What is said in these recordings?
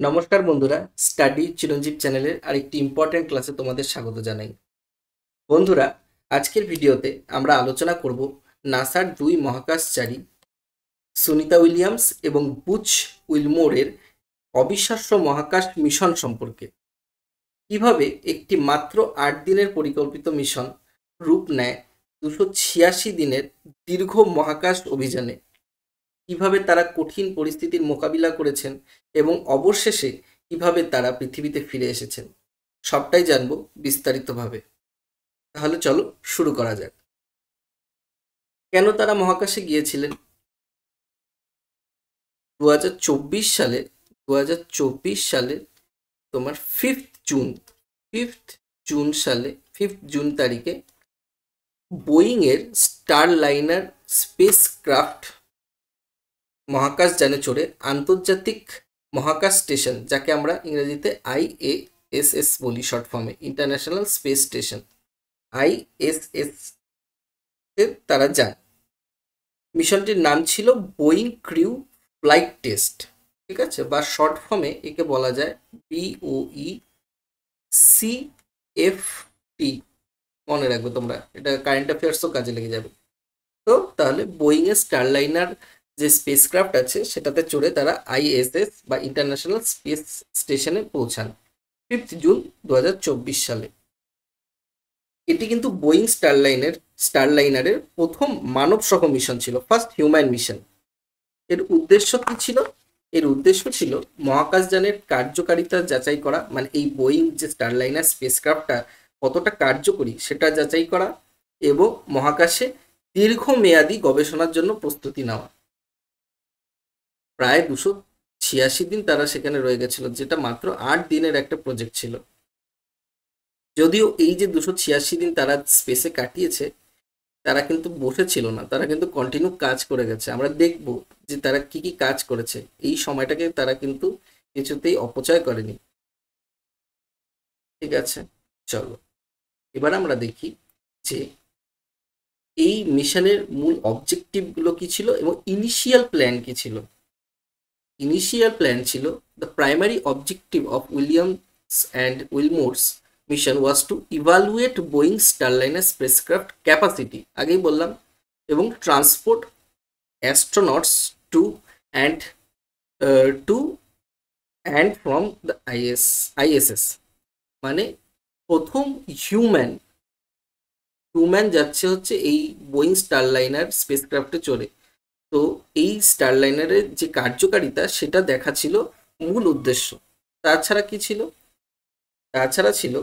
নমস্কার বন্ধুরা, স্টাডি চিরঞ্জীব চ্যানেলের আরেকটি ইম্পর্টেন্ট ক্লাসে তোমাদের স্বাগত জানাই। বন্ধুরা, আজকের ভিডিওতে আমরা আলোচনা করব নাসার দুই মহাকাশচারী সুনিতা উইলিয়ামস এবং বুচ উইলমোরের অবিশ্বাস্য মহাকাশ মিশন সম্পর্কে। কিভাবে একটি মাত্র 8 দিনের পরিকল্পিত মিশন রূপ নেয় 286 দিনের দীর্ঘ মহাকাশ অভিযানে, কিভাবে তারা কঠিন পরিস্থিতির মোকাবিলা করেছেন এবং অবশেষে কিভাবে তারা পৃথিবীতে ফিরে এসেছেন, সবটাই জানবো বিস্তারিতভাবে। তাহলে চলো শুরু করা যাক। কেন তারা মহাকাশে গিয়েছিলেন? 2024 সালে 2024 সালে তোমার 5th জুন তারিখে বোয়িং এর স্টার লাইনার স্পেস ক্রাফট মহাকাশযানে চড়ে আন্তর্জাতিক মহাকাশ স্টেশন, যাকে আমরা ইংরেজিতে ISS বলি শর্ট ফর্মে, ইন্টারন্যাশনাল স্পেস স্টেশন ISS এ তারা যায়। মিশনটির নাম ছিল বোয়িং ক্রিউ ফ্লাইট টেস্ট, ঠিক আছে, বা শর্ট ফর্মে একে বলা যায় BOECFT। মনে রাখবে তোমরা, এটা কারেন্ট অ্যাফেয়ার্সও কাজে লেগে যাবে। তো তাহলে বোয়িং এর স্টারলাইনার যে স্পেসক্রাফট আছে সেটাতে চড়ে তারা ISS বা ইন্টারন্যাশনাল স্পেস স্টেশনে পৌঁছান 5th জুন 2024 সালে। এটি কিন্তু বোয়িং স্টারলাইনারের প্রথম মানবসহ মিশন ছিল, ফার্স্ট হিউম্যান মিশন। এর উদ্দেশ্য কি ছিল? এর উদ্দেশ্য ছিল মহাকাশযানের কার্যকারিতা যাচাই করা, মানে এই বোয়িং যে স্টারলাইনার স্পেসক্রাফটটা কতটা কার্যকরী সেটা যাচাই করা, এবং মহাকাশে দীর্ঘমেয়াদী গবেষণার জন্য প্রস্তুতি নেওয়া। প্রায় 286 দিন তারা সেখানে রয়ে গেছিল, যেটা মাত্র 8 দিনের একটা প্রজেক্ট ছিল। যদিও এই যে 286 দিন তারা স্পেসে কাটিয়েছে, তারা কিন্তু বসেছিল না, তারা কিন্তু কন্টিনিউ কাজ করে গেছে। আমরা দেখব যে তারা কি কি কাজ করেছে। এই সময়টাকে তারা কিন্তু কিছুতেই অপচয় করেনি। ঠিক আছে, চলো এবার আমরা দেখি যে এই মিশনের মূল অবজেক্টিভগুলো কি ছিল এবং ইনিশিয়াল প্ল্যান কি ছিল। ইনিশিয়াল প্ল্যান ছিল, the primary objective of Williams and Wilmore's mission was to evaluate Boeing Starliner spacecraft capacity, আগেই বললাম, এবং transport astronauts to and to and from the ISS। মানে প্রথম হিউম্যান যাচ্ছে হচ্ছে এই বোয়িং স্টারলাইনার স্পেসক্রাফটে চড়ে। তো এই স্টারলাইনারের যে কার্যকারিতা সেটা দেখা ছিল মূল উদ্দেশ্য। তাছাড়া কি ছিল? তাছাড়া ছিল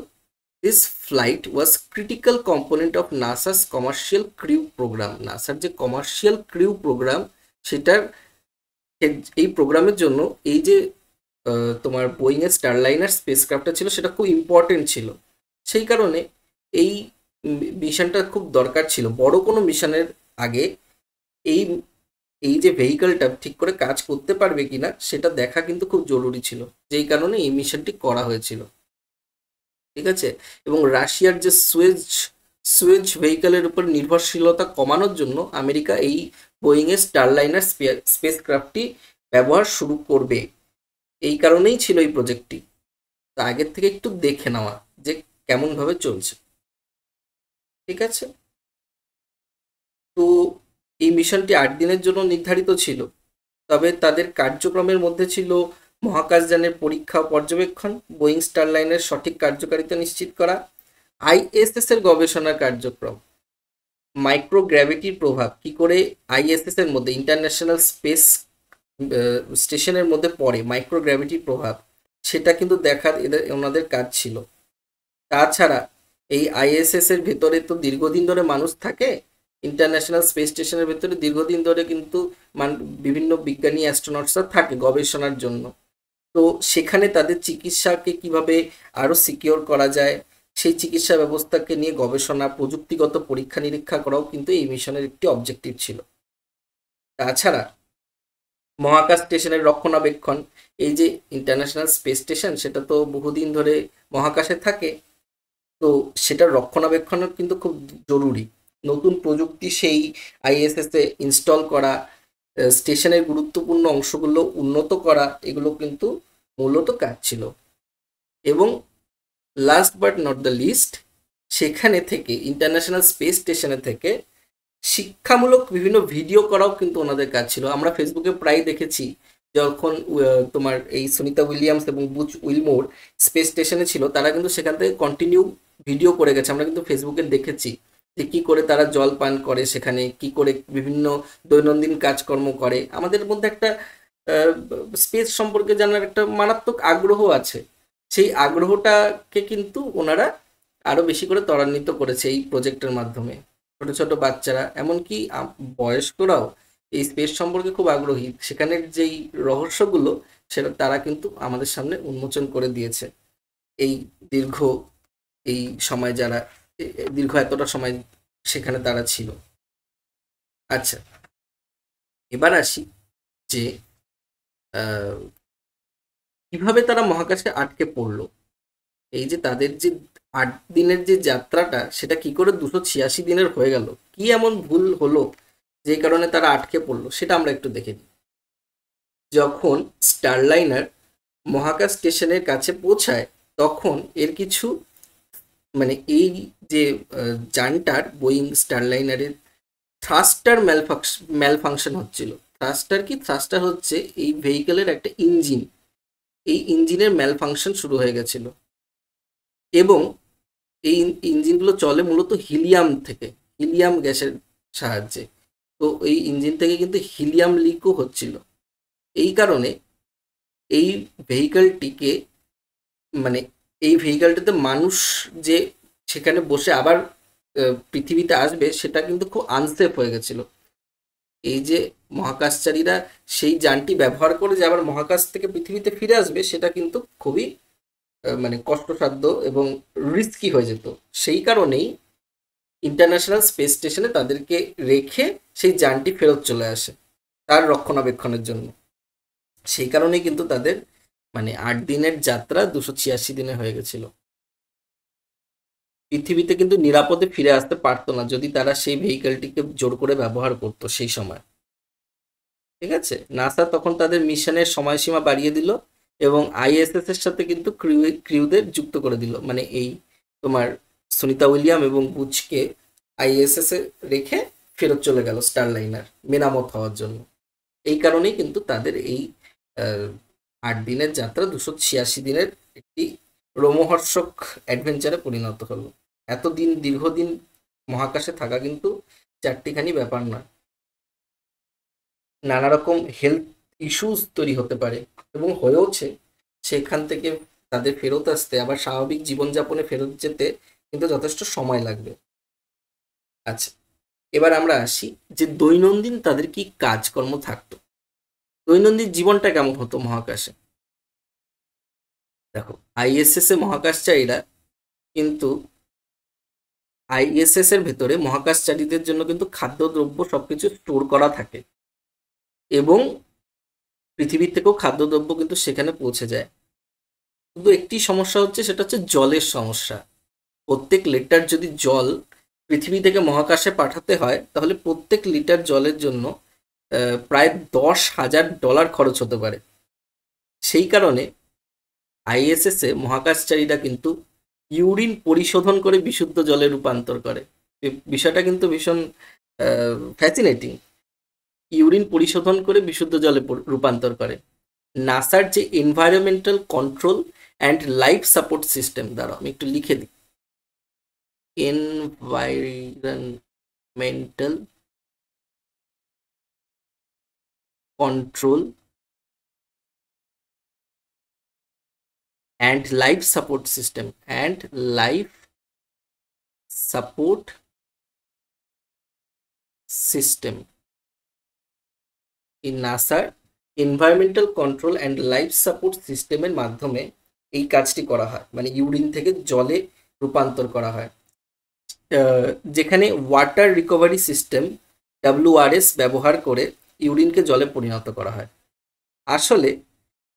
this flight was critical component of NASA's commercial crew programme. নাসার যে কমার্শিয়াল ক্রিউ প্রোগ্রাম, সেটার এই প্রোগ্রামের জন্য এই যে তোমার বোয়িং এর স্টারলাইনার স্পেসক্রাফটটা ছিল সেটা খুব ইম্পর্টেন্ট ছিল। সেই কারণে এই মিশনটা খুব দরকার ছিল। বড় কোনো মিশনের আগে এই এই যে ভেহিকলটা ঠিক করে কাজ করতে পারবে কিনা সেটা দেখা কিন্তু খুব জরুরি ছিল, যেই কারণে এই মিশনটি করা হয়েছিল। ঠিক আছে, এবং রাশিয়ার যে সুয়েজ ভেহিকলের উপর নির্ভরশীলতা কমানোর জন্য আমেরিকা এই বোয়িং এর স্টারলাইনার স্পেসক্রাফটটি ব্যবহার শুরু করবে। এই কারণেই ছিল এই প্রজেক্টটি। তা আগের থেকে একটু দেখে নেওয়া যে কেমনভাবে চলছে। ঠিক আছে, তো এই মিশনটি 8 দিনের জন্য নির্ধারিত ছিল। তবে তাদের কার্যক্রমের মধ্যে ছিল মহাকাশযানের পরীক্ষা ও পর্যবেক্ষণ, বোয়িং স্টারলাইনের সঠিক কার্যকারিতা নিশ্চিত করা, ISS এর গবেষণার কার্যক্রম, মাইক্রোগ্র্যাভিটির প্রভাব কি করে ISS এর মধ্যে, ইন্টারন্যাশনাল স্পেস স্টেশনের মধ্যে পড়ে মাইক্রোগ্র্যাভিটির প্রভাব, সেটা কিন্তু দেখার ওনাদের কাজ ছিল। তাছাড়া এই ISS এর ভেতরে তো দীর্ঘদিন ধরে মানুষ থাকে, ইন্টারন্যাশনাল স্পেস স্টেশনের ভেতরে দীর্ঘদিন ধরে কিন্তু বিভিন্ন বিজ্ঞানী অ্যাস্ট্রোনটসরা থাকে গবেষণার জন্য। তো সেখানে তাদের চিকিৎসাকে কিভাবে আরও সিকিওর করা যায়, সেই চিকিৎসা ব্যবস্থাকে নিয়ে গবেষণা, প্রযুক্তিগত পরীক্ষা নিরীক্ষা করাও কিন্তু এই মিশনের একটি অবজেক্টিভ ছিল। তাছাড়া মহাকাশ স্টেশনের রক্ষণাবেক্ষণ, এই যে ইন্টারন্যাশনাল স্পেস স্টেশন সেটা তো বহুদিন ধরে মহাকাশে থাকে, তো সেটার রক্ষণাবেক্ষণও কিন্তু খুব জরুরি। নতুন প্রযুক্তি সেই ISS এ ইনস্টল করা, স্টেশনের গুরুত্বপূর্ণ অংশগুলো উন্নত করা, এগুলো কিন্তু মূলত কাজ ছিল। এবং last but not the least, সেখানে থেকে ইন্টারন্যাশনাল স্পেস স্টেশনে থেকে শিক্ষামূলক বিভিন্ন ভিডিও করাও কিন্তু ওনাদের কাজ ছিল। আমরা ফেসবুকে প্রায় দেখেছি যখন তোমার এই সুনিতা উইলিয়ামস এবং বুচ উইলমোর স্পেস স্টেশনে ছিল, তারা কিন্তু সেখান থেকে কন্টিনিউ ভিডিও করে গেছে। আমরা কিন্তু ফেসবুকে দেখেছি যে কী করে তারা জল পান করে, সেখানে কি করে বিভিন্ন দৈনন্দিন কাজকর্ম করে। আমাদের মধ্যে একটা স্পেস সম্পর্কে জানার একটা মারাত্মক আগ্রহ আছে। সেই আগ্রহটাকে কিন্তু ওনারা আরও বেশি করে ত্বরান্বিত করেছে এই প্রজেক্টের মাধ্যমে। ছোট ছোট বাচ্চারা, এমনকি বয়স্করাও এই স্পেস সম্পর্কে খুব আগ্রহী। সেখানের যেই রহস্যগুলো সেটা তারা কিন্তু আমাদের সামনে উন্মোচন করে দিয়েছে এই দীর্ঘ এই সময়, যারা দীর্ঘ এতটা সময় সেখানে তারা ছিল। আচ্ছা, এবার আসি যে কিভাবে তারা মহাকাশে আটকে পড়লো। এই যে তাদের যে 8 দিনের যে যাত্রাটা, সেটা কি করে 286 দিনের হয়ে গেল, কি এমন ভুল হলো যে কারণে তারা আটকে পড়লো, সেটা আমরা একটু দেখে নিই। যখন স্টারলাইনার মহাকাশ স্টেশনের কাছে পৌঁছায়, তখন এর কিছু মানে এই যে যানটার, বোয়িং স্টারলাইনারের থ্রাস্টার ম্যালফাংশন হচ্ছিল। থ্রাস্টার কি? থ্রাস্টার হচ্ছে এই ভেহিকেলের একটা ইঞ্জিন। এই ইঞ্জিনের ম্যালফাংশন শুরু হয়ে গেছিল এবং এই ইঞ্জিনগুলো চলে মূলত হিলিয়াম থেকে, হিলিয়াম গ্যাসের সাহায্যে। তো এই ইঞ্জিন থেকে কিন্তু হিলিয়াম লিকও হচ্ছিল। এই কারণে এই ভেহিকেলটিকে মানে এই ভেহিকেলটাতে মানুষ যে সেখানে বসে আবার পৃথিবীতে আসবে, সেটা কিন্তু খুব আনসেফ হয়ে গেছিল। এই যে মহাকাশচারীরা সেই যানটি ব্যবহার করে যে আবার মহাকাশ থেকে পৃথিবীতে ফিরে আসবে, সেটা কিন্তু খুবই মানে কষ্টসাধ্য এবং রিস্কি হয়ে যেত। সেই কারণেই ইন্টারন্যাশনাল স্পেস স্টেশনে তাদেরকে রেখে সেই যানটি ফেরত চলে আসে তার রক্ষণাবেক্ষণের জন্য। সেই কারণেই কিন্তু তাদের মানে 8 দিনের যাত্রা 286 দিনে হয়ে গেছিল। পৃথিবীতে কিন্তু নিরাপদে ফিরে আসতে পারতো না যদি তারা সেই ভেহিকেলটিকে জোর করে ব্যবহার করতো সেই সময়। ঠিক আছে, নাসা তখন তাদের মিশনের সময়সীমা বাড়িয়ে দিল এবং আইএসএস এর সাথে কিন্তু ক্রিউদের যুক্ত করে দিল। মানে এই তোমার সুনিতা উইলিয়াম এবং বুচকে আইএসএস এ রেখে ফেরত চলে গেল স্টারলাইনার মেরামত হওয়ার জন্য। এই কারণেই কিন্তু তাদের এই 8 দিনের যাত্রা 286 দিনের একটি রোমহর্ষক অ্যাডভেঞ্চারে পরিণত হলো। এতদিন দীর্ঘদিন মহাকাশে থাকা কিন্তু চারটিখানি ব্যাপার নয়। নানা রকম হেলথ ইস্যুস তৈরি হতে পারে এবং হয়েওছে। সেখান থেকে তাদের ফেরত আসতে, আবার স্বাভাবিক জীবনযাপনে ফেরত যেতে কিন্তু যথেষ্ট সময় লাগবে। আচ্ছা, এবার আমরা আসি যে দৈনন্দিন তাদের কি কাজকর্ম থাকতো, দৈনন্দিন জীবনটা কেমন হতো মহাকাশে। দেখো, আইএসএস এ মহাকাশচারীরা কিন্তু আইএসএস এর ভেতরে মহাকাশচারীদের জন্য কিন্তু খাদ্যদ্রব্য সবকিছু স্টোর করা থাকে এবং পৃথিবীর থেকেও খাদ্যদ্রব্য কিন্তু সেখানে পৌঁছে যায়। শুধু একটি সমস্যা হচ্ছে, সেটা হচ্ছে জলের সমস্যা। প্রত্যেক লিটার যদি জল পৃথিবী থেকে মহাকাশে পাঠাতে হয়, তাহলে প্রত্যেক লিটার জলের জন্য প্রায় $10,000 খরচ হতে পারে। সেই কারণে আইএসএস এ মহাকাশচারীরা কিন্তু ইউরিন পরিশোধন করে বিশুদ্ধ জলে রূপান্তর করে। বিষয়টা কিন্তু ভীষণ ফ্যাসিনেটিং। ইউরিন পরিশোধন করে বিশুদ্ধ জলে রূপান্তর করে। নাসার যে environmental control and life support system, দ্বারা আমি একটু লিখে দিই, environmental control and life support system in নাসার environmental control and life support সিস্টেমের মাধ্যমে এই কাজটি করা হয়, মানে ইউরিন থেকে জলে রূপান্তর করা হয়। যেখানে ওয়াটার রিকভারি সিস্টেম WRS ব্যবহার করে ইউরিনকে জলে পরিণত করা হয়। আসলে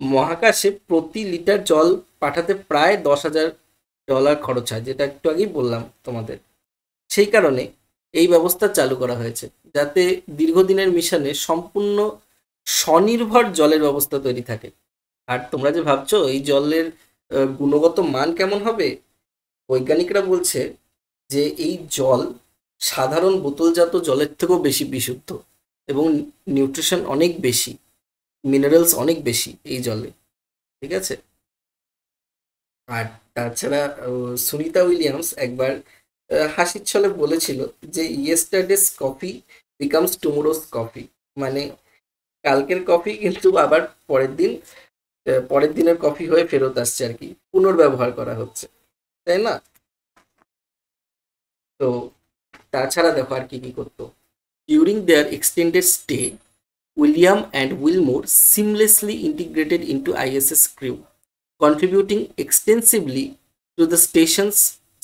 মহাকাশে প্রতি লিটার জল পাঠাতে প্রায় $10,000 খরচ হয়, যেটা একটু আগেই বললাম তোমাদের। সেই কারণে এই ব্যবস্থা চালু করা হয়েছে, যাতে দীর্ঘদিনের মিশনে সম্পূর্ণ স্বনির্ভর জলের ব্যবস্থা তৈরি থাকে। আর তোমরা যে ভাবছো এই জলের গুণগত মান কেমন হবে, বৈজ্ঞানিকরা বলছে যে এই জল সাধারণ বোতলজাত জলের থেকেও বেশি বিশুদ্ধ, এবং নিউট্রিশন অনেক বেশি, মিনারেলস অনেক বেশি এই জলে। ঠিক আছে। আর তাছাড়া সুনিতা উইলিয়ামস একবার হাসির ছলে বলেছিল যে ইয়েস্টারডেস কফি বিকামস টুমোরোস কফি, মানে কালকের কফি কিন্তু আবার পরের দিন পরের দিনের কফি হয়ে ফেরত আসছে আর কি, পুনর্ব্যবহার করা হচ্ছে, তাই না? তো তাছাড়া দেখো আর কি কি করতো। During there extended stay, William and Wilmore seamlessly integrated into ISS crew, contributing extensively to the station's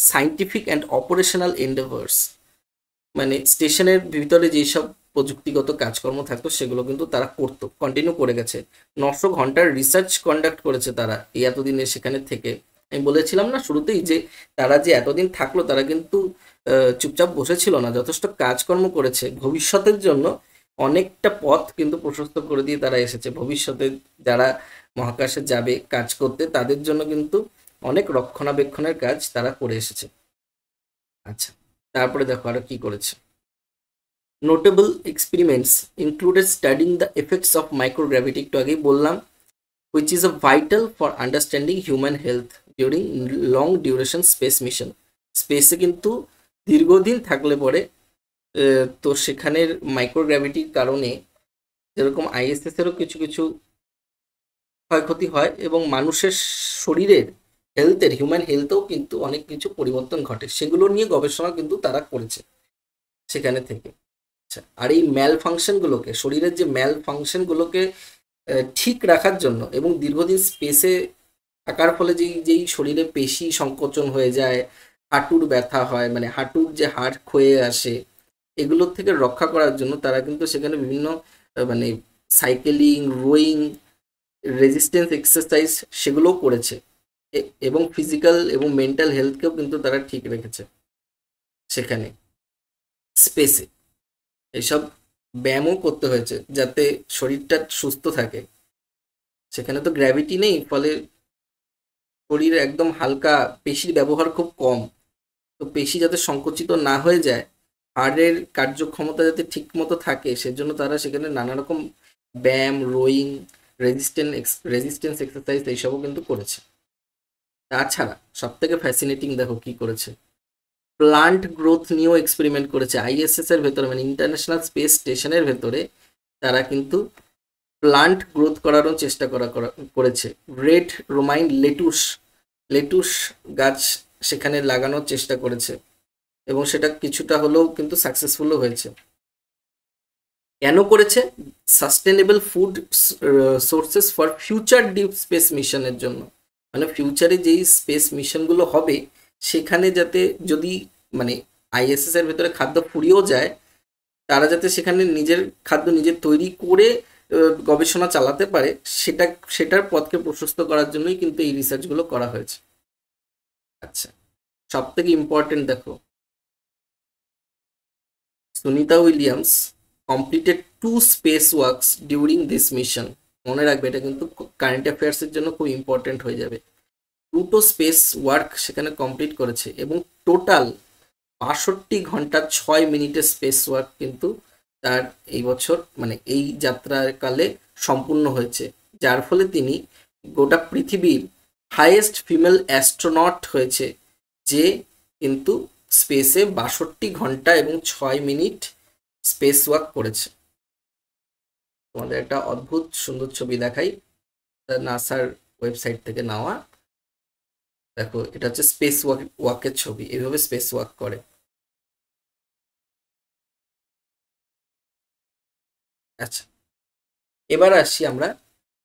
scientific and operational endeavors. মানে স্টেশনের ভিতরে যেসব প্রযুক্তিগত কাজকর্ম থাকতো সেগুলো কিন্তু তারা করতো, কন্টিনিউ করে গেছে। 900 ঘন্টার রিসার্চ কন্ডাক্ট করেছে তারা এই এতদিনে সেখানে থেকে। আমি বলেছিলাম না শুরুতেই যে তারা যে এতদিন থাকলো তারা কিন্তু চুপচাপ বসেছিল না, যথেষ্ট কাজকর্ম করেছে ভবিষ্যতের জন্য। অনেকটা পথ কিন্তু প্রশস্ত করে দিয়ে তারা এসেছে, ভবিষ্যতে যারা মহাকাশে যাবে কাজ করতে তাদের জন্য কিন্তু অনেক রক্ষণাবেক্ষণের কাজ তারা করে এসেছে। আচ্ছা, তারপরে দেখো আরো কি করেছে। Notable experiments included studying the effects of microgravity, একটু আগেই বললাম, which is a vital for understanding human health during long duration space mission. স্পেসে কিন্তু দীর্ঘদিন থাকলে পরে তো সেখানের মাইক্রোগ্র্যাভিটির কারণে যেরকম আইএসএস এরও কিছু কিছু ক্ষয়ক্ষতি হয়, এবং মানুষের শরীরের হেলথের, হিউম্যান হেলথেও কিন্তু অনেক কিছু পরিবর্তন ঘটে, সেগুলো নিয়ে গবেষণা কিন্তু তারা করেছে সেখানে থেকে। আচ্ছা, আর এই ম্যাল ফাংশনগুলোকে, শরীরের যে ম্যাল ফাংশনগুলোকে ঠিক রাখার জন্য, এবং দীর্ঘদিন স্পেসে থাকার ফলে যেই যেই শরীরে পেশি সংকোচন হয়ে যায়, হাঁটুর ব্যথা হয়, মানে হাঁটুর যে হাড় ক্ষয়ে আসে, এগুলোর থেকে রক্ষা করার জন্য তারা কিন্তু সেখানে বিভিন্ন মানে সাইকেলিং, রোয়িং, রেজিস্ট্যান্স এক্সারসাইজ সেগুলোও করেছে, এবং ফিজিক্যাল এবং মেন্টাল হেলথকেও কিন্তু তারা ঠিক রেখেছে সেখানে স্পেসে। এইসব ব্যায়ামও করতে হয়েছে যাতে শরীরটা সুস্থ থাকে। সেখানে তো গ্র্যাভিটি নেই, ফলে শরীর একদম হালকা, পেশির ব্যবহার খুব কম। তো পেশি যাতে সংকুচিত না হয়ে যায়, হাড়ের কার্যক্ষমতা যাতে ঠিক মতো থাকে, সেজন্য তারা সেখানে নানা রকম ব্যায়াম, রোয়িং, রেজিস্ট্যান্স এক্সারসাইজ এইসবও কিন্তু করেছে। তাছাড়া সব থেকে ফ্যাসিনেটিং দেখো কি করেছে, প্লান্ট গ্রোথ নিয়েও এক্সপেরিমেন্ট করেছে আইএসএস এর ভেতরে, মানে ইন্টারন্যাশনাল স্পেস স্টেশনের ভেতরে তারা কিন্তু প্লান্ট গ্রোথ করারও চেষ্টা করেছে। রেড রোমাইন লেটুস লেটুস গাছ সেখানে লাগানোর চেষ্টা করেছে, এবং সেটা কিছুটা হলেও কিন্তু সাকসেসফুলও হয়েছে। কেন করেছে? Sustainable food sources for future deep space মিশনের জন্য, মানে ফিউচারে যেই স্পেস মিশনগুলো হবে সেখানে যাতে যদি মানে আইএসএস এর ভেতরে খাদ্য ফুরিয়েও যায়, তারা যাতে সেখানে নিজের খাদ্য নিজে তৈরি করে গবেষণা চালাতে পারে, সেটার পথকে প্রশস্ত করার জন্যই কিন্তু এই রিসার্চগুলো করা হয়েছে। আচ্ছা, সব থেকে ইম্পর্টেন্ট দেখো, Sunita Williams completed 2 space works during this mission. মনে রাখবে, এটা কিন্তু কারেন্ট অ্যাফেয়ার্সের জন্য খুব ইম্পর্টেন্ট হয়ে যাবে। 2টো স্পেস ওয়ার্ক সেখানে কমপ্লিট করেছে, এবং টোটাল 62 ঘন্টা 6 মিনিটের স্পেস ওয়ার্ক কিন্তু তার এই বছর মানে এই যাত্রাকালে সম্পূর্ণ হয়েছে, যার ফলে তিনি গোটা পৃথিবীর হাইয়েস্ট ফিমেল অ্যাস্ট্রোনট হয়েছে, যে কিন্তু স্পেসে 62 ঘন্টা এবং 6 মিনিট স্পেস ওয়াক করেছে। তোমাদের একটা অদ্ভুত সুন্দর ছবি দেখাই, নাসার ওয়েবসাইট থেকে নেওয়া। দেখো, এটা হচ্ছে স্পেস ওয়াকের ছবি, এইভাবে স্পেস ওয়াক করে। আচ্ছা, এবার আসি আমরা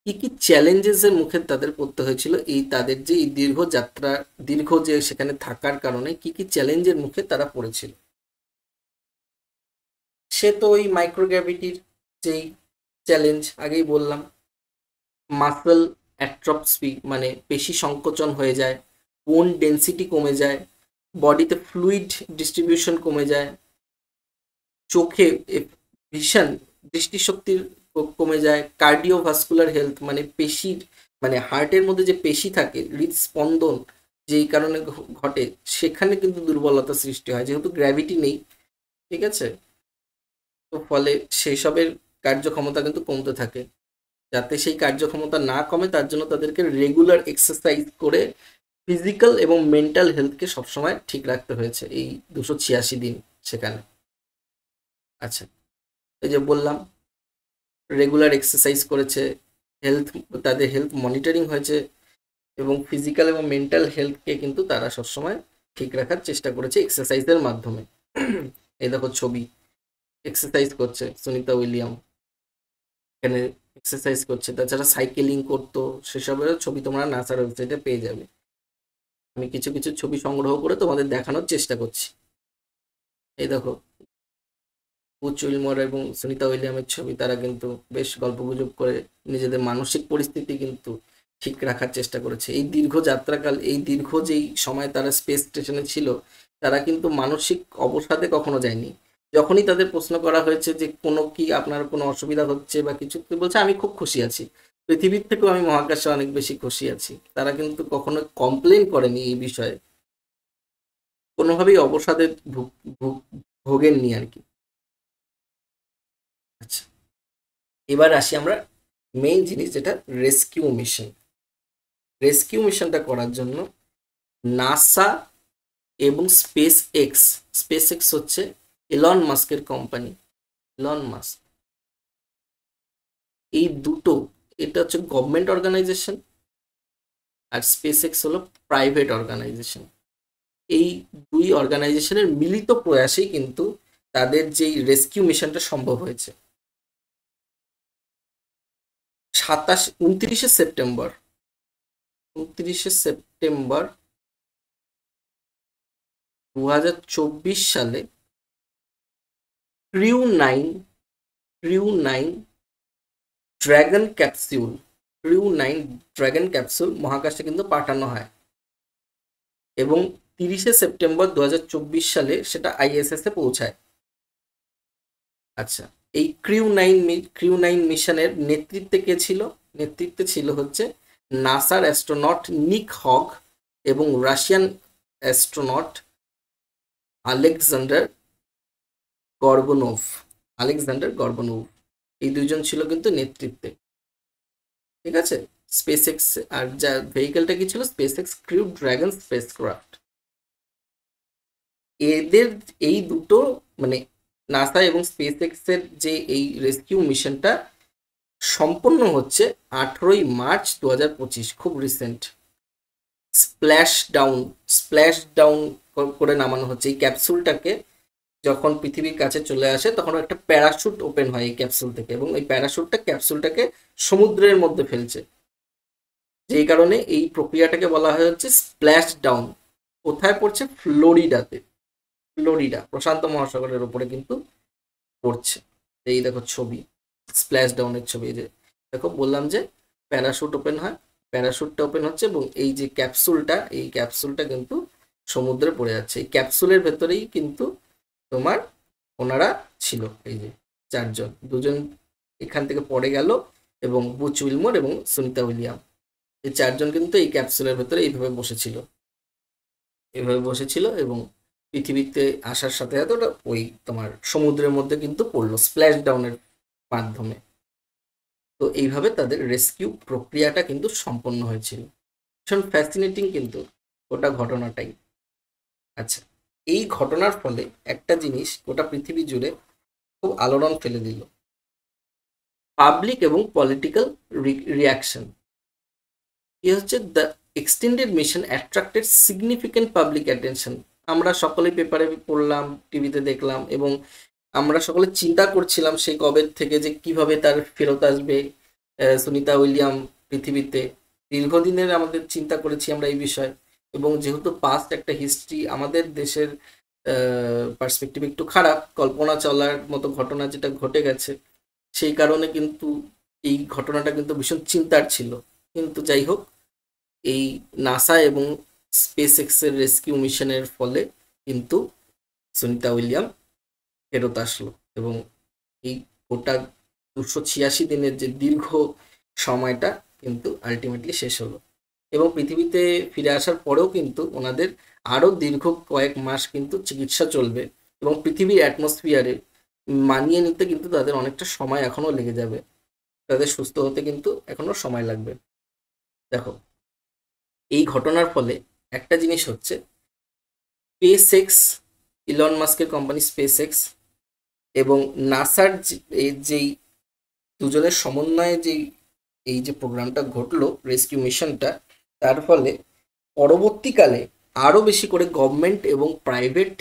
কি কি চ্যালেঞ্জেস এর মুখে তাদের পড়তে হয়েছিল, এই তাদের যে এই দীর্ঘ যাত্রা, দীর্ঘ যে সেখানে থাকার কারণে কি কি চ্যালেঞ্জের মুখে তারা পড়েছিল। সে তো ওই মাইক্রোগ্র্যাভিটির যেই চ্যালেঞ্জ আগেই বললাম, মাসল অ্যাট্রপসি মানে পেশি সংকোচন হয়ে যায়, বোন ডেন্সিটি কমে যায়, বডিতে ফ্লুইড ডিস্ট্রিবিউশন কমে যায়, চোখে ভিশন দৃষ্টিশক্তির কমে যায়, কার্ডিওভাস্কুলার হেলথ মানে পেশির মানে হার্টের মধ্যে যে পেশি থাকে, হৃদস্পন্দন যেই কারণে ঘটে, সেখানে কিন্তু দুর্বলতা সৃষ্টি হয়, যেহেতু গ্র্যাভিটি নেই। ঠিক আছে? তো ফলে সেই সবের কার্যক্ষমতা কিন্তু কমতে থাকে। যাতে সেই কার্যক্ষমতা না কমে তার জন্য তাদেরকে রেগুলার এক্সারসাইজ করে ফিজিক্যাল এবং মেন্টাল হেলথকে সবসময় ঠিক রাখতে হয়েছে এই 286 দিন সেখানে। আচ্ছা, এই যে বললাম রেগুলার এক্সারসাইজ করেছে, হেলথ, তাদের হেলথ মনিটরিং হয়েছে, এবং ফিজিক্যাল এবং মেন্টাল হেলথকে কিন্তু তারা সবসময় ঠিক রাখার চেষ্টা করেছে এক্সারসাইজের মাধ্যমে। এই দেখো ছবি, এক্সারসাইজ করছে সুনিতা উইলিয়াম, এখানে এক্সারসাইজ করছে। তাছাড়া সাইকেলিং করতো, সেসবেরও ছবি তোমরা নাসার ওয়েবসাইটে পেয়ে যাবে। আমি কিছু কিছু ছবি সংগ্রহ করে তোমাদের দেখানোর চেষ্টা করছি। এই দেখো বুচ উইলমর এবং সুনিতা উইলিয়ামের ছবি, তারা কিন্তু বেশ গল্পগুজব করে নিজেদের মানসিক পরিস্থিতি কিন্তু ঠিক রাখার চেষ্টা করেছে। এই দীর্ঘ যাত্রাকাল, এই দীর্ঘ যেই সময় তারা স্পেস স্টেশনে ছিল, তারা কিন্তু মানসিক অবসাদে কখনো যায়নি। যখনই তাদের প্রশ্ন করা হয়েছে যে কোনো কি আপনার কোনো অসুবিধা হচ্ছে বা কিছু, তো বলছে আমি খুব খুশি আছি, পৃথিবীর থেকেও আমি মহাকাশে অনেক বেশি খুশি আছি। তারা কিন্তু কখনো কমপ্লেন করেনি এই বিষয়ে, কোনোভাবেই অবসাদে ভোগেননি আর কি। আচ্ছা, এবার আসি আমরা মেইন জিনিস, যেটা রেস্কিউ মিশন। রেস্কিউ মিশনটা করার জন্য নাসা এবং স্পেস এক্স হচ্ছে এলন মাস্কের কোম্পানি, এলন মাস্ক, এই দুটো, এটা হচ্ছে গভর্নমেন্ট অর্গানাইজেশন, আর স্পেস এক্স হলো প্রাইভেট অর্গানাইজেশন। এই দুই অর্গানাইজেশনের মিলিত প্রয়াসেই কিন্তু তাদের যেই রেস্কিউ মিশনটা সম্ভব হয়েছে। 29শে সেপ্টেম্বর 2024 সালে ক্রিউ 9 ক্রিউ 9 ড্র্যাগন ক্যাপসুল মহাকাশে কিন্তু পাঠানো হয়, এবং 30শে সেপ্টেম্বর 2024 সালে সেটা আইএসএস এ পৌঁছায়। আচ্ছা, এই ক্রিউ 9 মিশনের নেতৃত্বে কে ছিল? নেতৃত্বে ছিল হচ্ছে নাসার অ্যাস্ট্রোনট নিক হগ এবং রাশিয়ান অ্যাস্ট্রোনট আলেকজান্ডার গর্বনোভ। এই দুইজন ছিল কিন্তু নেতৃত্বে। ঠিক আছে? স্পেস এক্স, আর যা ভেহিকেলটা কি ছিল, space x crew dragon spacecraft. এদের এই দুটো মানে নাসা এবং স্পেস এক্স এর যে এই রেস্কিউ মিশনটা সম্পন্ন হচ্ছে 18ই মার্চ 2025, খুব রিসেন্ট। স্প্ল্যাশ ডাউন করে নামানো হচ্ছে এই ক্যাপসুলটাকে। যখন পৃথিবীর কাছে চলে আসে তখন একটা প্যারাশুট ওপেন হয় এই ক্যাপসুল থেকে, এবং এই প্যারাশুটটা ক্যাপসুলটাকে সমুদ্রের মধ্যে ফেলছে, যেই কারণে এই প্রক্রিয়াটাকে বলা হয় হচ্ছে স্প্ল্যাশ ডাউন। কোথায় পড়ছে? ফ্লোরিডা প্রশান্ত মহাসাগরের উপরে কিন্তু পড়ছে। এই দেখো ছবি, স্প্ল্যাশ ডাউনের ছবি। যে দেখো বললাম যে প্যারাশুটটা ওপেন হচ্ছে, এবং এই যে ক্যাপসুলটা কিন্তু সমুদ্রে পড়ে যাচ্ছে। এই ক্যাপসুলের ভেতরেই কিন্তু তোমার ওনারা ছিল, এই যে চারজন, দুজন এখান থেকে পড়ে গেল, এবং বুচ উইলমোর এবং সুনিতা উইলিয়াম, এই চারজন কিন্তু এই ক্যাপসুলের ভেতরে এইভাবে বসেছিল, এবং পৃথিবীতে আসার সাথে সাথে ওটা ওই তোমার সমুদ্রের মধ্যে কিন্তু পড়লো স্প্ল্যাশ ডাউনের মাধ্যমে। তো এইভাবে তাদের রেস্কিউ প্রক্রিয়াটা কিন্তু সম্পন্ন হয়েছিল। ভীষণ ফ্যাসিনেটিং কিন্তু ওটা ঘটনাটাই। আচ্ছা, এই ঘটনার ফলে একটা জিনিস গোটা পৃথিবী জুড়ে খুব আলোড়ন ফেলে দিল, পাবলিক এবং পলিটিক্যাল রিয়াকশন। কি হচ্ছে, the extended mission attracted significant public attention. আমরা সকলেই পেপারে পড়লাম, টিভিতে দেখলাম, এবং আমরা সকলে চিন্তা করছিলাম সেই কবে থেকে যে কিভাবে তার ফেরত আসবে সুনিতা উইলিয়াম পৃথিবীতে। দীর্ঘদিনের আমাদের চিন্তা করেছি আমরা এই বিষয়ে, এবং যেহেতু পাস্ট একটা হিস্ট্রি, আমাদের দেশের পার্সপেক্টিভ একটু খারাপ, কল্পনা চলার মতো ঘটনা যেটা ঘটে গেছে, সেই কারণে কিন্তু এই ঘটনাটা কিন্তু ভীষণ চিন্তার ছিল। কিন্তু যাই হোক, এই নাসা এবং স্পেস এক্সের রেস্কিউ মিশনের ফলে কিন্তু সুনিতা উইলিয়াম ফেরত আসলো, এবং এই গোটা 286 দিনের যে দীর্ঘ সময়টা কিন্তু আলটিমেটলি শেষ হলো। এবং পৃথিবীতে ফিরে আসার পরেও কিন্তু ওনাদের আরও দীর্ঘ কয়েক মাস কিন্তু চিকিৎসা চলবে, এবং পৃথিবীর অ্যাটমসফিয়ারে মানিয়ে নিতে কিন্তু তাদের অনেকটা সময় এখনও লেগে যাবে, তাদের সুস্থ হতে কিন্তু এখনও সময় লাগবে। দেখো, এই ঘটনার ফলে একটা জিনিস হচ্ছে, স্পেস এক্স, ইলন মাস্কের কোম্পানি স্পেস এক্স এবং নাসার যেই দুজনের সমন্বয়ে যেই এই যে প্রোগ্রামটা ঘটলো, রেস্কিউ মিশনটা, তার ফলে পরবর্তীকালে আরও বেশি করে গভর্নমেন্ট এবং প্রাইভেট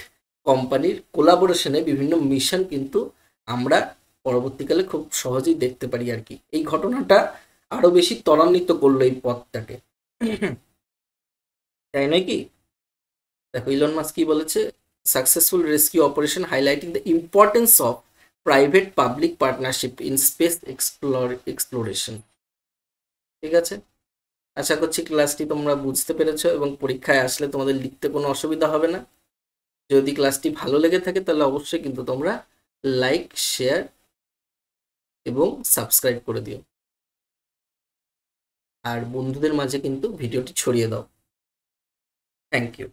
কোম্পানির কোলাবোরেশনে বিভিন্ন মিশন কিন্তু আমরা পরবর্তীকালে খুব সহজেই দেখতে পারি আর কি। এই ঘটনাটা আরও বেশি ত্বরান্বিত করলো এই পথটাকে, তাই নয় কি? দেখো, ইলন মাস্ক কি বলেছে, successful rescue operation highlighting the importance of private public partnership in space exploration. ঠিক আছে, আশা করছি ক্লাসটি তোমরা বুঝতে পেরেছো এবং পরীক্ষায় আসলে তোমাদের লিখতে কোনো অসুবিধা হবে না। যদি ক্লাসটি ভালো লেগে থাকে তাহলে অবশ্যই কিন্তু তোমরা লাইক, শেয়ার এবং সাবস্ক্রাইব করে দিও, আর বন্ধুদের মাঝে কিন্তু ভিডিওটি ছড়িয়ে দাও। Thank you.